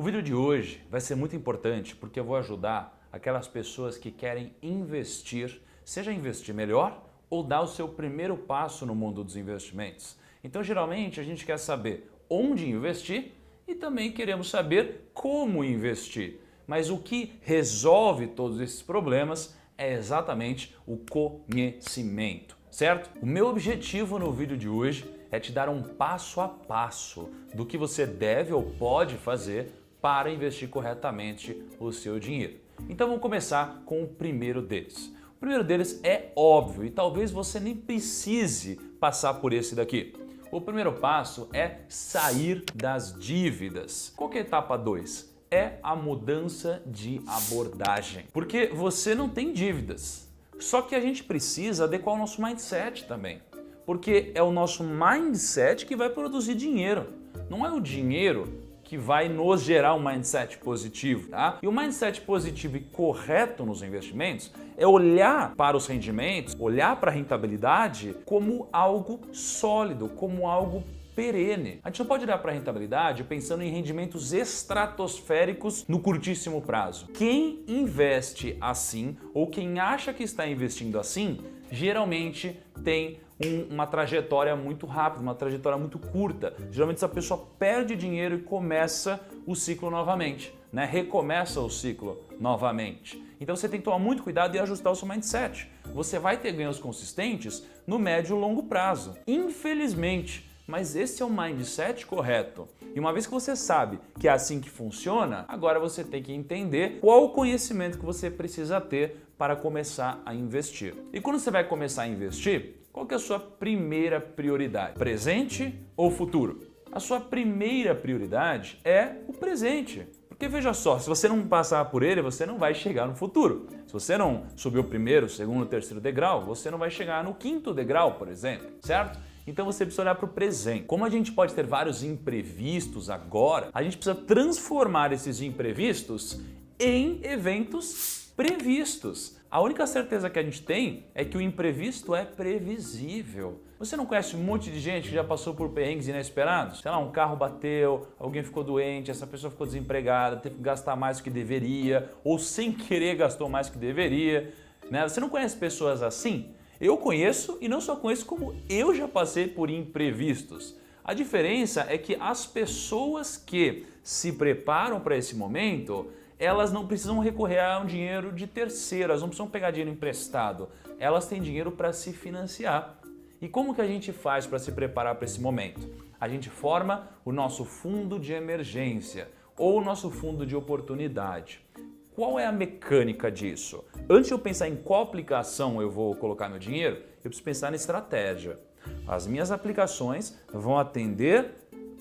O vídeo de hoje vai ser muito importante porque eu vou ajudar aquelas pessoas que querem investir, seja investir melhor ou dar o seu primeiro passo no mundo dos investimentos. Então, geralmente, a gente quer saber onde investir e também queremos saber como investir. Mas o que resolve todos esses problemas é exatamente o conhecimento, certo? O meu objetivo no vídeo de hoje é te dar um passo a passo do que você deve ou pode fazer para investir corretamente o seu dinheiro. Então vamos começar com o primeiro deles. O primeiro deles é óbvio e talvez você nem precise passar por esse daqui. O primeiro passo é sair das dívidas. Qual que é a etapa 2? É a mudança de abordagem. Porque você não tem dívidas, só que a gente precisa adequar o nosso mindset também. Porque é o nosso mindset que vai produzir dinheiro. Não é o dinheiro que vai nos gerar um mindset positivo, tá? E o mindset positivo e correto nos investimentos é olhar para os rendimentos, olhar para a rentabilidade como algo sólido, como algo perene. A gente não pode olhar para a rentabilidade pensando em rendimentos estratosféricos no curtíssimo prazo. Quem investe assim ou quem acha que está investindo assim, geralmente tem uma trajetória muito rápida, uma trajetória muito curta. Geralmente essa pessoa perde dinheiro e começa o ciclo novamente, né? Recomeça o ciclo novamente. Então você tem que tomar muito cuidado e ajustar o seu mindset. Você vai ter ganhos consistentes no médio e longo prazo. Infelizmente, mas esse é o mindset correto. E uma vez que você sabe que é assim que funciona, agora você tem que entender qual o conhecimento que você precisa ter para começar a investir. E quando você vai começar a investir, qual que é a sua primeira prioridade? Presente ou futuro? A sua primeira prioridade é o presente. Porque veja só, se você não passar por ele, você não vai chegar no futuro. Se você não subir o primeiro, segundo, terceiro degrau, você não vai chegar no quinto degrau, por exemplo, certo? Então você precisa olhar para o presente. Como a gente pode ter vários imprevistos agora, a gente precisa transformar esses imprevistos em eventos previstos. A única certeza que a gente tem é que o imprevisto é previsível. Você não conhece um monte de gente que já passou por perrengues inesperados? Sei lá, um carro bateu, alguém ficou doente, essa pessoa ficou desempregada, teve que gastar mais do que deveria, ou sem querer gastou mais do que deveria, né? Você não conhece pessoas assim? Eu conheço e não só conheço, como eu já passei por imprevistos. A diferença é que as pessoas que se preparam para esse momento, elas não precisam recorrer a um dinheiro de terceiro, elas não precisam pegar dinheiro emprestado, elas têm dinheiro para se financiar. E como que a gente faz para se preparar para esse momento? A gente forma o nosso fundo de emergência ou o nosso fundo de oportunidade. Qual é a mecânica disso? Antes de eu pensar em qual aplicação eu vou colocar meu dinheiro, eu preciso pensar na estratégia. As minhas aplicações vão atender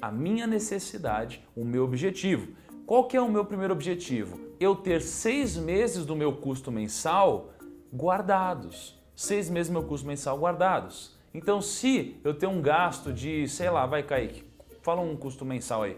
a minha necessidade, o meu objetivo. Qual que é o meu primeiro objetivo? Eu ter 6 meses do meu custo mensal guardados. 6 meses do meu custo mensal guardados. Então, se eu tenho um gasto de, sei lá, vai, Kaique, fala um custo mensal aí.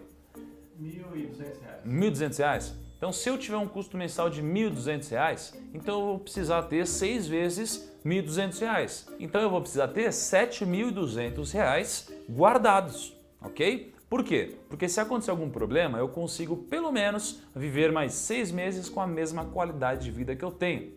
R$ 1.200. R$ 1.200? Então, se eu tiver um custo mensal de R$ 1.200, então eu vou precisar ter 6 vezes R$ 1.200. Então, eu vou precisar ter R$ 7.200 guardados, ok? Por quê? Porque se acontecer algum problema, eu consigo pelo menos viver mais 6 meses com a mesma qualidade de vida que eu tenho.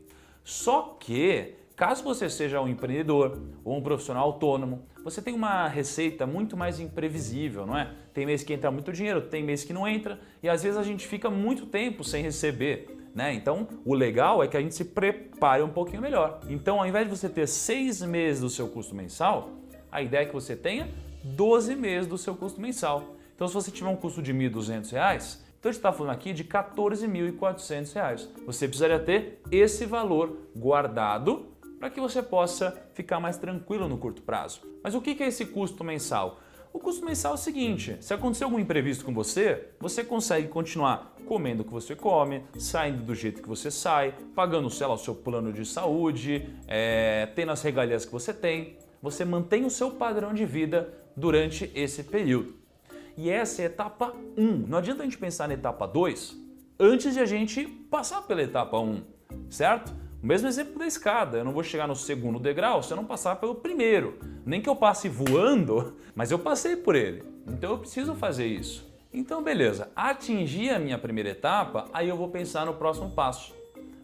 Só que, caso você seja um empreendedor ou um profissional autônomo, você tem uma receita muito mais imprevisível, não é? Tem mês que entra muito dinheiro, tem mês que não entra e às vezes a gente fica muito tempo sem receber, né? Então, o legal é que a gente se prepare um pouquinho melhor. Então, ao invés de você ter 6 meses do seu custo mensal, a ideia é que você tenha 12 meses do seu custo mensal. Então, se você tiver um custo de R$ 1.200, então a gente está falando aqui de R$ 14.400. Você precisaria ter esse valor guardado para que você possa ficar mais tranquilo no curto prazo. Mas o que é esse custo mensal? O custo mensal é o seguinte: se acontecer algum imprevisto com você, você consegue continuar comendo o que você come, saindo do jeito que você sai, pagando, sei lá, o seu plano de saúde, tendo as regalias que você tem. Você mantém o seu padrão de vida durante esse período. E essa é a etapa 1. Não adianta a gente pensar na etapa 2 antes de a gente passar pela etapa 1, certo? O mesmo exemplo da escada, eu não vou chegar no segundo degrau se eu não passar pelo primeiro. Nem que eu passe voando, mas eu passei por ele. Então eu preciso fazer isso. Então, beleza, atingir a minha primeira etapa, aí eu vou pensar no próximo passo.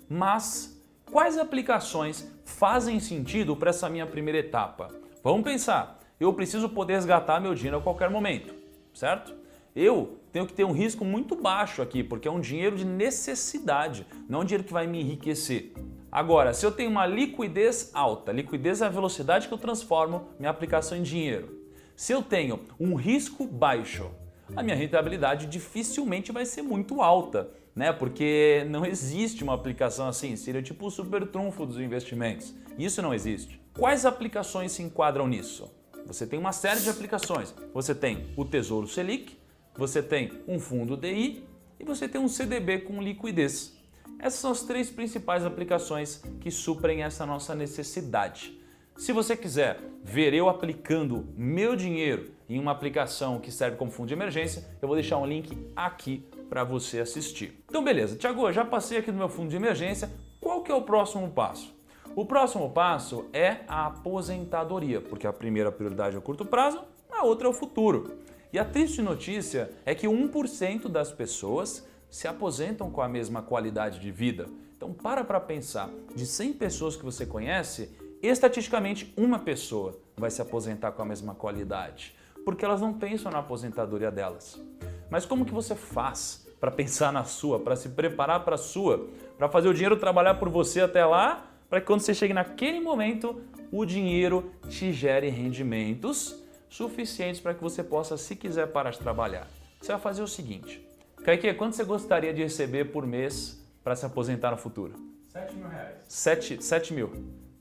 Mas quais aplicações fazem sentido para essa minha primeira etapa? Vamos pensar, eu preciso poder resgatar meu dinheiro a qualquer momento, certo? Eu tenho que ter um risco muito baixo aqui, porque é um dinheiro de necessidade, não um dinheiro que vai me enriquecer. Agora, se eu tenho uma liquidez alta, liquidez é a velocidade que eu transformo minha aplicação em dinheiro. Se eu tenho um risco baixo, a minha rentabilidade dificilmente vai ser muito alta, né? Porque não existe uma aplicação assim, seria tipo o super trunfo dos investimentos. Isso não existe. Quais aplicações se enquadram nisso? Você tem uma série de aplicações. Você tem o Tesouro Selic, você tem um fundo DI e você tem um CDB com liquidez. Essas são as 3 principais aplicações que suprem essa nossa necessidade. Se você quiser ver eu aplicando meu dinheiro em uma aplicação que serve como fundo de emergência, eu vou deixar um link aqui para você assistir. Então beleza, Thiago, eu já passei aqui no meu fundo de emergência, qual que é o próximo passo? O próximo passo é a aposentadoria, porque a primeira prioridade é o curto prazo, a outra é o futuro. E a triste notícia é que 1% das pessoas se aposentam com a mesma qualidade de vida. Então para pensar, de 100 pessoas que você conhece, estatisticamente uma pessoa vai se aposentar com a mesma qualidade, porque elas não pensam na aposentadoria delas. Mas como que você faz para pensar na sua, para se preparar para a sua, para fazer o dinheiro trabalhar por você até lá, para que quando você chegue naquele momento, o dinheiro te gere rendimentos suficientes para que você possa, se quiser, parar de trabalhar? Você vai fazer o seguinte. Kaique, quanto você gostaria de receber por mês para se aposentar no futuro? R$7.000. 7 mil.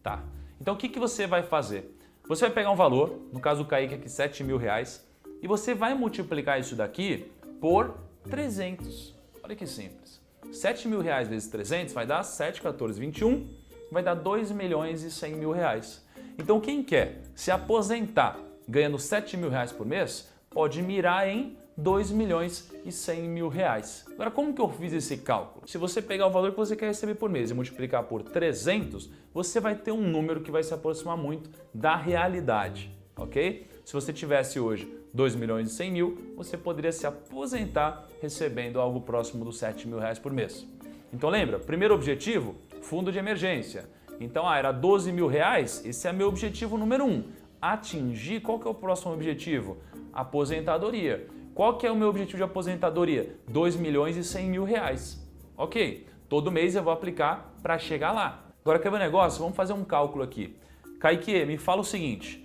Tá. Então o que você vai fazer? Você vai pegar um valor, no caso do Kaique aqui, R$7.000, e você vai multiplicar isso daqui por 300. Olha que simples. R$7.000 vezes 300 vai dar 7, 14, 21, vai dar R$2.100.000. Então quem quer se aposentar ganhando R$7.000 por mês, pode mirar em R$2.100.000. Agora, como que eu fiz esse cálculo? Se você pegar o valor que você quer receber por mês e multiplicar por 300, você vai ter um número que vai se aproximar muito da realidade, ok? Se você tivesse hoje R$2.100.000, você poderia se aposentar recebendo algo próximo dos R$7.000 por mês. Então lembra, primeiro objetivo, fundo de emergência. Então era R$12.000, esse é meu objetivo número 1. Atingir, qual que é o próximo objetivo? Aposentadoria. Qual que é o meu objetivo de aposentadoria? R$2.100.000. Ok, todo mês eu vou aplicar para chegar lá. Agora quer ver um negócio? Vamos fazer um cálculo aqui. Kaique, me fala o seguinte,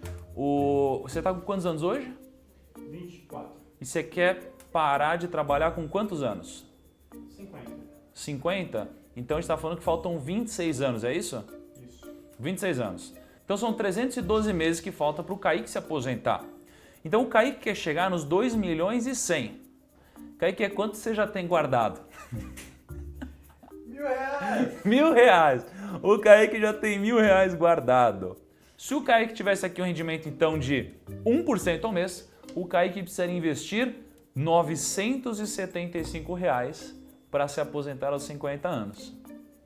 você está com quantos anos hoje? 24. E você quer parar de trabalhar com quantos anos? 50. 50? Então a gente está falando que faltam 26 anos, é isso? Isso. 26 anos. Então são 312 meses que falta para o Kaique se aposentar. Então o Kaique quer chegar nos R$2.100.000. Kaique, quanto você já tem guardado? R$1.000. R$1.000. O Kaique já tem R$1.000 guardado. Se o Kaique tivesse aqui um rendimento então de 1% ao mês, o Kaique precisaria investir R$975 para se aposentar aos 50 anos.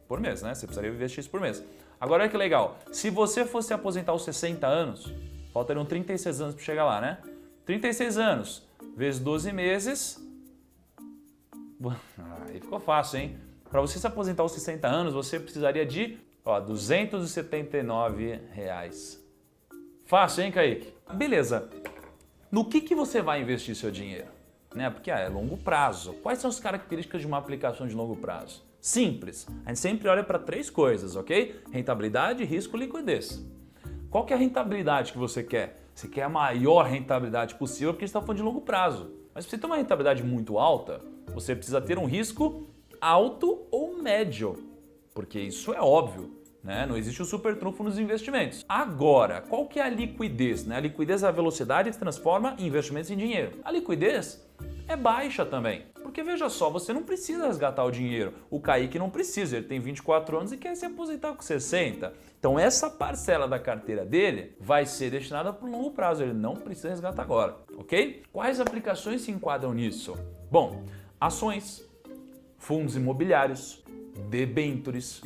Por mês, né? Você precisaria investir isso por mês. Agora olha que legal, se você fosse se aposentar aos 60 anos, faltariam 36 anos para chegar lá, né? 36 anos vezes 12 meses, aí ficou fácil, hein? Para você se aposentar aos 60 anos, você precisaria de R$279. Fácil, hein, Kaique? Beleza. No que você vai investir seu dinheiro? Né? Porque é longo prazo. Quais são as características de uma aplicação de longo prazo? Simples. A gente sempre olha para 3 coisas, ok? Rentabilidade, risco e liquidez. Qual que é a rentabilidade que você quer? Você quer a maior rentabilidade possível porque a gente está falando de longo prazo. Mas se você ter uma rentabilidade muito alta, você precisa ter um risco alto ou médio. Porque isso é óbvio, né? Não existe o super trunfo nos investimentos. Agora, qual que é a liquidez? Né? A liquidez é a velocidade que transforma investimentos em dinheiro. A liquidez é baixa também. Porque veja só, você não precisa resgatar o dinheiro. O Kaique não precisa, ele tem 24 anos e quer se aposentar com 60. Então essa parcela da carteira dele vai ser destinada para o longo prazo, ele não precisa resgatar agora, ok? Quais aplicações se enquadram nisso? Bom, ações, fundos imobiliários, debêntures,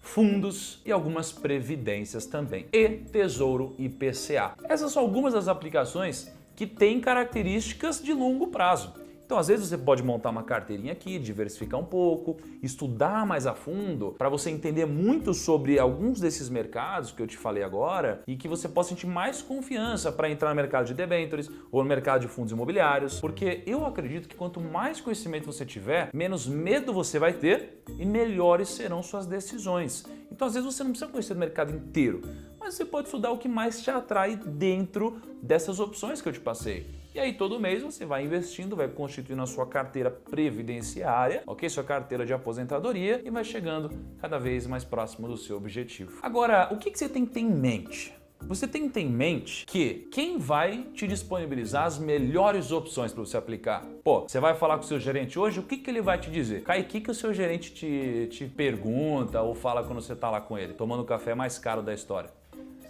fundos e algumas previdências também. E Tesouro IPCA. Essas são algumas das aplicações que têm características de longo prazo. Então, às vezes você pode montar uma carteirinha aqui, diversificar um pouco, estudar mais a fundo para você entender muito sobre alguns desses mercados que eu te falei agora e que você possa sentir mais confiança para entrar no mercado de debêntures ou no mercado de fundos imobiliários, porque eu acredito que quanto mais conhecimento você tiver, menos medo você vai ter e melhores serão suas decisões. Então, às vezes você não precisa conhecer o mercado inteiro, mas você pode estudar o que mais te atrai dentro dessas opções que eu te passei. E aí todo mês você vai investindo, vai constituindo a sua carteira previdenciária, ok? Sua carteira de aposentadoria e vai chegando cada vez mais próximo do seu objetivo. Agora, o que você tem que ter em mente? Você tem que ter em mente que quem vai te disponibilizar as melhores opções para você aplicar? Pô, você vai falar com o seu gerente hoje, o que ele vai te dizer? Kai, o que o seu gerente te pergunta ou fala quando você está lá com ele, tomando o café mais caro da história?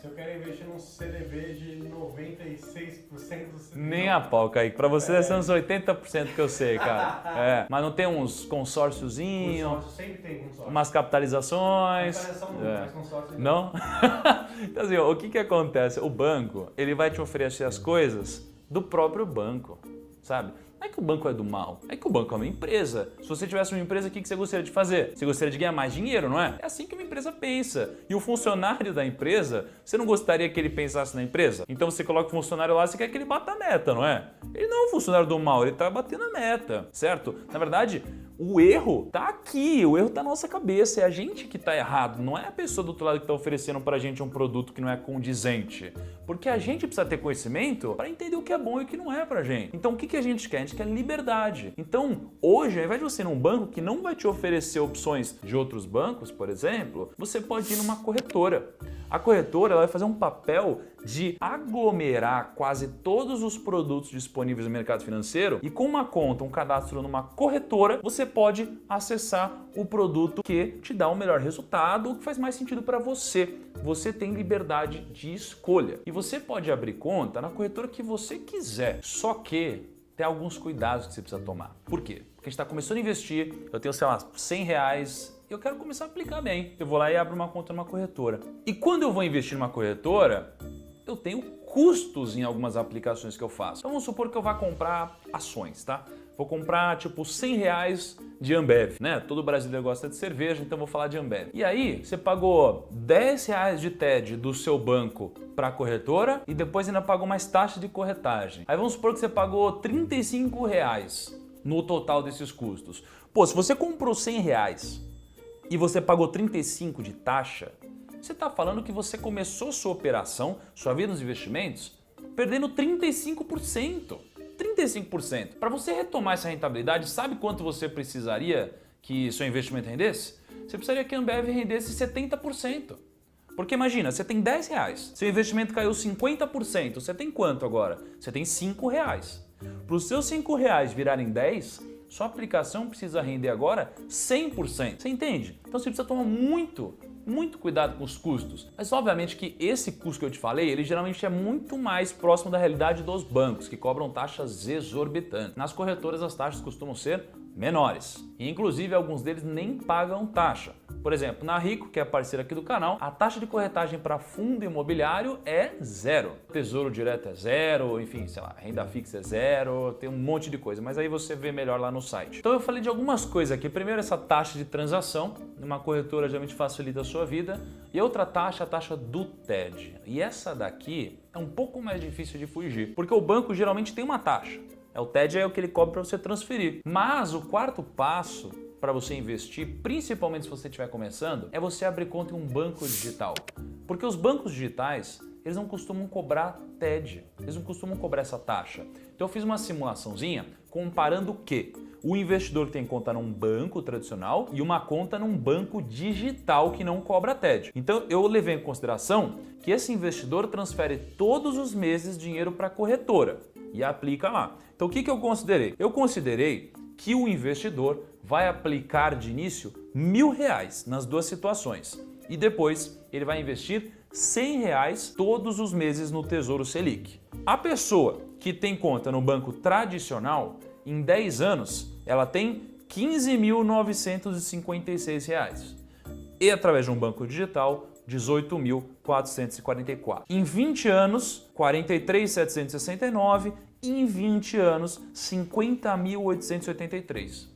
Se eu quero investir num CDB de 96% do CDB... Nem a pau, Kaique. Pra você são uns 80% que eu sei, cara. Mas não tem uns consórciozinhos? Consórcio, sempre tem consórcio. Umas capitalizações? Capitalização não, mas consórcio não. Então assim, o que acontece? O banco, ele vai te oferecer as coisas do próprio banco, sabe? Não é que o banco é do mal, é que o banco é uma empresa. Se você tivesse uma empresa, o que você gostaria de fazer? Você gostaria de ganhar mais dinheiro, não é? É assim que uma empresa pensa. E o funcionário da empresa, você não gostaria que ele pensasse na empresa? Então você coloca o funcionário lá, você quer que ele bata a meta, não é? Ele não é um funcionário do mal, ele está batendo a meta, certo? Na verdade, o erro tá aqui, o erro tá na nossa cabeça, é a gente que tá errado, não é a pessoa do outro lado que tá oferecendo pra gente um produto que não é condizente. Porque a gente precisa ter conhecimento para entender o que é bom e o que não é pra gente. Então o que a gente quer? A gente quer liberdade. Então hoje, ao invés de você ir num banco que não vai te oferecer opções de outros bancos, por exemplo, você pode ir numa corretora. A corretora ela vai fazer um papel de aglomerar quase todos os produtos disponíveis no mercado financeiro e com uma conta, um cadastro numa corretora, você pode acessar o produto que te dá o melhor resultado, o que faz mais sentido para você. Você tem liberdade de escolha e você pode abrir conta na corretora que você quiser, só que tem alguns cuidados que você precisa tomar. Por quê? Porque a gente está começando a investir, eu tenho, sei lá, R$100, eu quero começar a aplicar bem. Eu vou lá e abro uma conta numa corretora. E quando eu vou investir numa corretora, eu tenho custos em algumas aplicações que eu faço. Então vamos supor que eu vá comprar ações, tá? Vou comprar tipo R$100 de Ambev, né? Todo brasileiro gosta de cerveja, então vou falar de Ambev. E aí você pagou R$10 de TED do seu banco para a corretora e depois ainda pagou mais taxa de corretagem. Aí vamos supor que você pagou R$35 no total desses custos. Pô, se você comprou R$100 e você pagou 35 de taxa, você está falando que você começou sua operação, sua vida nos investimentos, perdendo 35%. 35%. Para você retomar essa rentabilidade, sabe quanto você precisaria que seu investimento rendesse? Você precisaria que a Ambev rendesse 70%. Porque imagina, você tem R$10, seu investimento caiu 50%, você tem quanto agora? Você tem R$5. Para os seus R$5 virarem 10, sua aplicação precisa render agora 100%. Você entende? Então você precisa tomar muito cuidado com os custos. Mas obviamente que esse custo que eu te falei, ele geralmente é muito mais próximo da realidade dos bancos, que cobram taxas exorbitantes. Nas corretoras as taxas costumam ser menores. E inclusive alguns deles nem pagam taxa. Por exemplo, na Rico, que é a parceira aqui do canal, a taxa de corretagem para fundo imobiliário é 0. Tesouro direto é 0, enfim, sei lá, renda fixa é 0, tem um monte de coisa, mas aí você vê melhor lá no site. Então eu falei de algumas coisas aqui. Primeiro, essa taxa de transação, numa corretora geralmente facilita a sua vida. E outra taxa, a taxa do TED. E essa daqui é um pouco mais difícil de fugir, porque o banco geralmente tem uma taxa. O TED é o que ele cobra para você transferir. Mas o quarto passo para você investir, principalmente se você estiver começando, é você abrir conta em um banco digital. Porque os bancos digitais, eles não costumam cobrar TED, eles não costumam cobrar essa taxa. Então eu fiz uma simulaçãozinha comparando o quê? O investidor que tem conta num banco tradicional e uma conta num banco digital que não cobra TED. Então eu levei em consideração que esse investidor transfere todos os meses dinheiro para a corretora e aplica lá. Então o que eu considerei? Eu considerei que o investidor vai aplicar de início R$1.000 nas duas situações e depois ele vai investir R$100 todos os meses no Tesouro Selic. A pessoa que tem conta no banco tradicional, em 10 anos, ela tem R$15.956 e através de um banco digital, R$18.444. Em 20 anos, R$43.769 Em 20 anos, 50.883.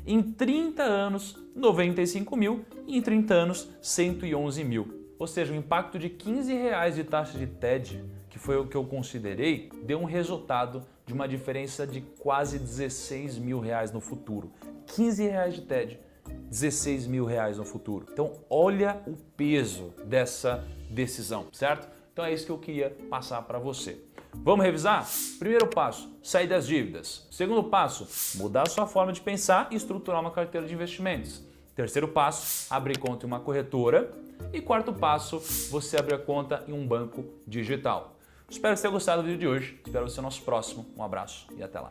Em 30 anos, 95 mil. E em 30 anos, 111 mil. Ou seja, o impacto de R$15 de taxa de TED, que foi o que eu considerei, deu um resultado de uma diferença de quase R$16 mil no futuro. R$15 de TED, R$16 mil no futuro. Então, olha o peso dessa decisão, certo? Então é isso que eu queria passar para você. Vamos revisar? Primeiro passo, sair das dívidas. Segundo passo, mudar a sua forma de pensar e estruturar uma carteira de investimentos. Terceiro passo, abrir conta em uma corretora. E quarto passo, você abrir a conta em um banco digital. Espero que você tenha gostado do vídeo de hoje. Espero você no nosso próximo. Um abraço e até lá.